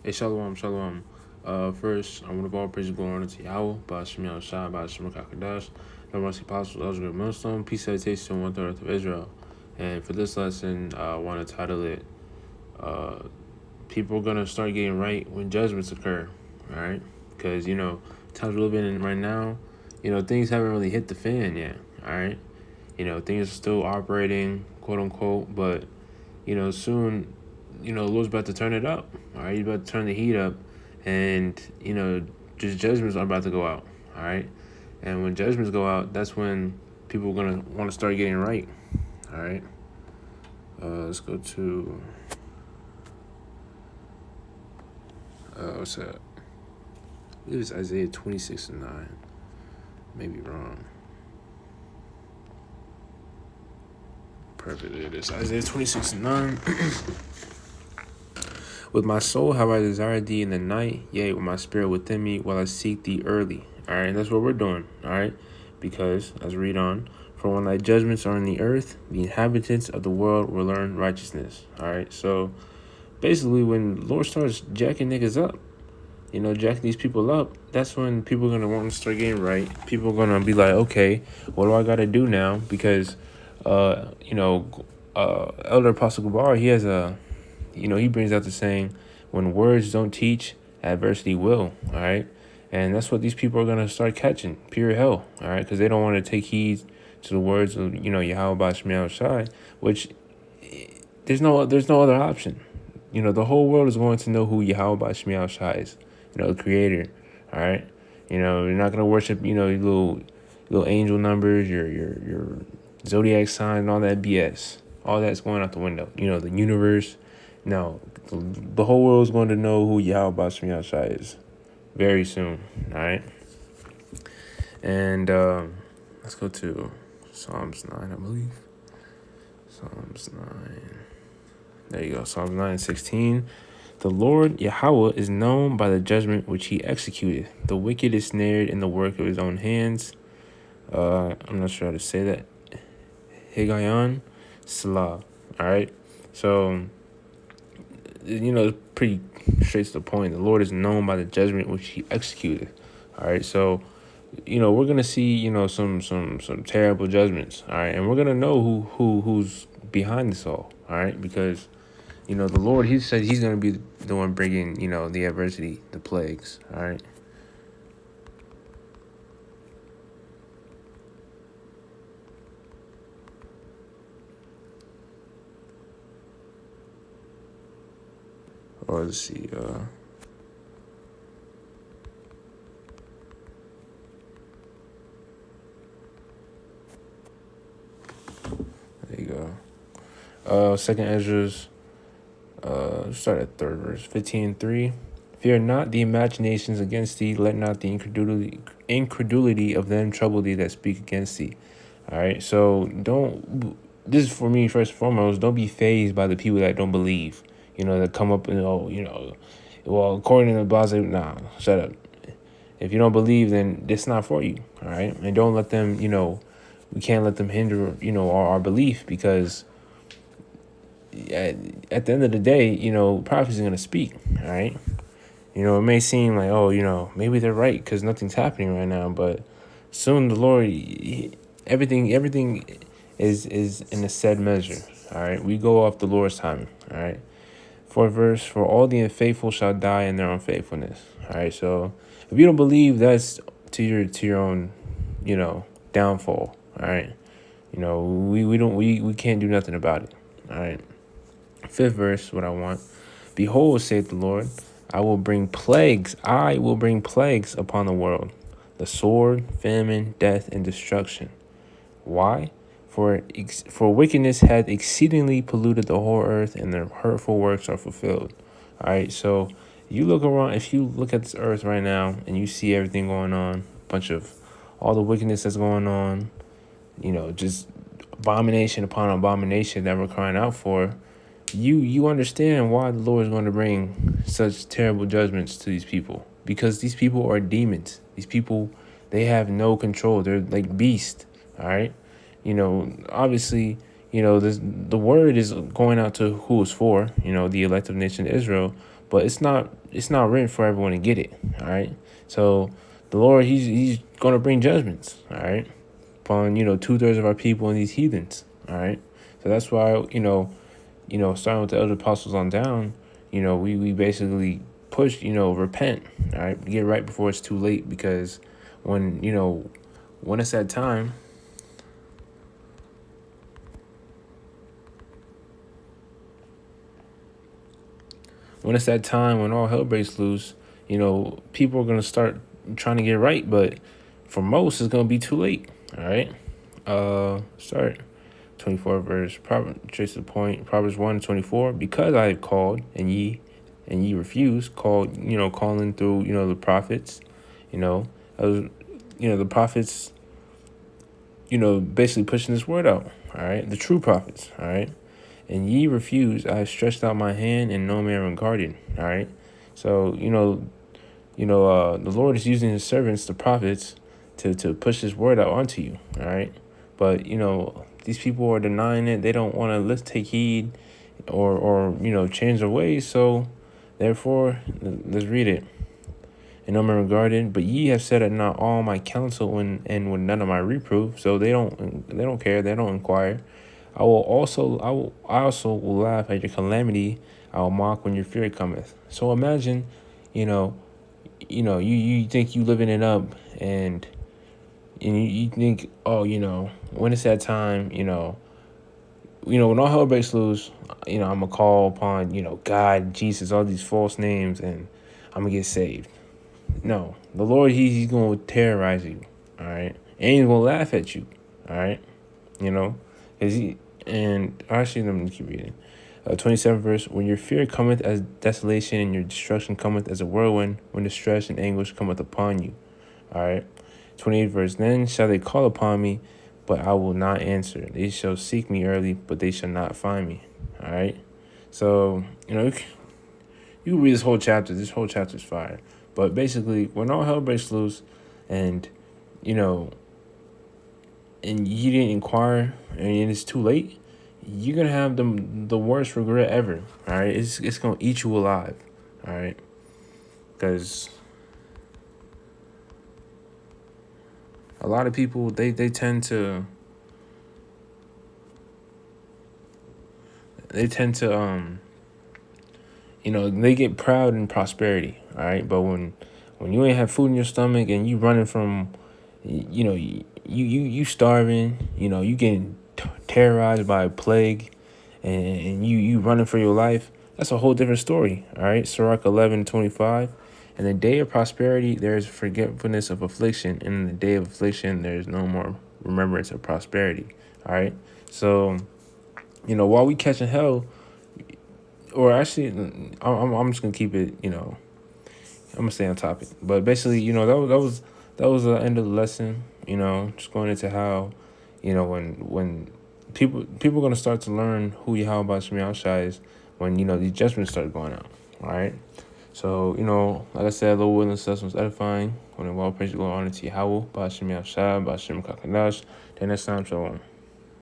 Hey, shalom, shalom. First, I want to all praise and glory to Yahweh, by Shemi Shai, by Shema Kakadash, the mercy possible, Elder Millstone, peace, salutation, to one third of Israel. And for this lesson, I want to title it, uh, People are going to start getting right when judgments occur, all right? Because, times we're living in right now, things haven't really hit the fan yet, all right? Things are still operating, quote unquote, but, soon, the Lord's about to turn it up, all right? He's about to turn the heat up, and, just judgments are about to go out, all right? And when judgments go out, that's when people are going to want to start getting right, all right? Let's go to, what's that? I believe it's Isaiah 26:9. Maybe wrong. Perfect. It is Isaiah 26:9. With my soul have I desired thee in the night, yea, with my spirit within me, while I seek thee early. All right, and that's what we're doing. All right, because let's read on. For when thy judgments are in the earth, the inhabitants of the world will learn righteousness. All right, so basically, when the Lord starts jacking niggas up, jacking these people up, that's when people are gonna want to start getting right. People are gonna be like, okay, what do I gotta do now? Because, Elder Apostle Gabar, he has he brings out the saying, when words don't teach, adversity will. All right, and that's what these people are gonna start catching, pure hell. All right, because they don't want to take heed to the words of Yahweh Shemiel Shai, which there's no other option. The whole world is going to know who Yahweh Shemiel Shai is. The creator. All right. You're not gonna worship, your little angel numbers, your zodiac sign, and all that BS. All that's going out the window. The universe. No, the whole world is going to know who Yahweh Shemiel Shai is very soon. All right. And let's go to Psalms 9, I believe. Psalms 9. There you go. Psalms 9:16. The Lord Yahweh is known by the judgment which he executed. The wicked is snared in the work of his own hands. I'm not sure how to say that. Higayon Salah. All right. So, it's pretty straight to the point. The Lord is known by the judgment which he executed. All right. So, we're gonna see, some terrible judgments. All right, and we're gonna know who's behind this all. All right, because the Lord, he said he's going to be the one bringing, the adversity, the plagues. All right. Or let's see. There you go. Second Ezra's, start at third verse, 15:3. Fear not the imaginations against thee. Let not the incredulity of them trouble thee that speak against thee. All right. So don't. This is for me first and foremost. Don't be fazed by the people that don't believe. That come up and well, according to the Bible, nah, shut up. If you don't believe, then it's not for you. All right, and don't let them. We can't let them hinder. Our belief, because at the end of the day, prophecy is gonna speak. All right. It may seem like, maybe they're right because nothing's happening right now, but soon the Lord, everything is in a said measure. All right, we go off the Lord's timing. All right, fourth verse: for all the unfaithful shall die in their unfaithfulness. All right, so if you don't believe, that's to your own, downfall. All right, we can't do nothing about it. All right, fifth verse: what I want. Behold, saith the Lord, I will bring plagues. I will bring plagues upon the world, the sword, famine, death, and destruction. Why? For wickedness hath exceedingly polluted the whole earth, and their hurtful works are fulfilled. All right, so you look around. If you look at this earth right now and you see everything going on, a bunch of all the wickedness that's going on, just abomination upon abomination that we're crying out for. You understand why the Lord is going to bring such terrible judgments to these people, because these people are demons. These people, they have no control. They're like beasts. All right. Obviously, the word is going out to who it's for, the elective nation of Israel. but it's not written for everyone to get it. All right. So the Lord, he's going to bring judgments. All right, upon 2/3 of our people and these heathens. All right. So that's why starting with the other apostles on down, we basically push, repent. All right, get right before it's too late, because when when it's that time. When it's that time when all hell breaks loose, people are gonna start trying to get right, but for most, it's gonna be too late. All right. Start 24 verse. Trace the point. Proverbs 1:24. Because I have called and ye refuse. Called, calling through, the prophets. You know, I was, the prophets. Basically pushing this word out. All right, the true prophets. All right. And ye refused, I have stretched out my hand, and no man regarded. All right. So, the Lord is using his servants, the prophets, to push his word out onto you. All right. But, these people are denying it. They don't want to take heed or change their ways. So, therefore, let's read it. And no man regarded, but ye have said it not all my counsel and with none of my reproof. So they don't care. They don't inquire. I also will laugh at your calamity. I will mock when your fury cometh. So imagine, you think you living it up, and you think, oh, when it's that time, when all hell breaks loose, I'm gonna call upon, God, Jesus, all these false names, and I'm gonna get saved. No, the Lord, he's gonna terrorize you. All right, and he's gonna laugh at you. All right, is he? And actually, let me keep reading. 27th verse. When your fear cometh as desolation, and your destruction cometh as a whirlwind, when distress and anguish cometh upon you. All right. 28th verse. Then shall they call upon me, but I will not answer. They shall seek me early, but they shall not find me. All right. So you read this whole chapter. This whole chapter is fire. But basically, when all hell breaks loose, and and you didn't inquire, and it's too late, you're gonna have the worst regret ever. All right, it's gonna eat you alive. All right, because a lot of people they tend to they get proud in prosperity. All right, but when you ain't have food in your stomach, and you running from you starving, you getting terrorized by a plague, and you running for your life, that's a whole different story. All right, Sirach 11:25. In the day of prosperity there is forgetfulness of affliction, and in the day of affliction there is no more remembrance of prosperity. All right, so while we catching hell, or actually, I'm just gonna keep it. I'm gonna stay on topic, but basically, that was the end of the lesson. Just going into how, when people are gonna start to learn who Yahweh Shemi Shai is, when these judgments start going out. All right, so like I said, Lord willing, this lesson was edifying. When well praise the Lord, honor to Yahweh, Shemi Shai, Shemi Kakadash. Then next time, shalom.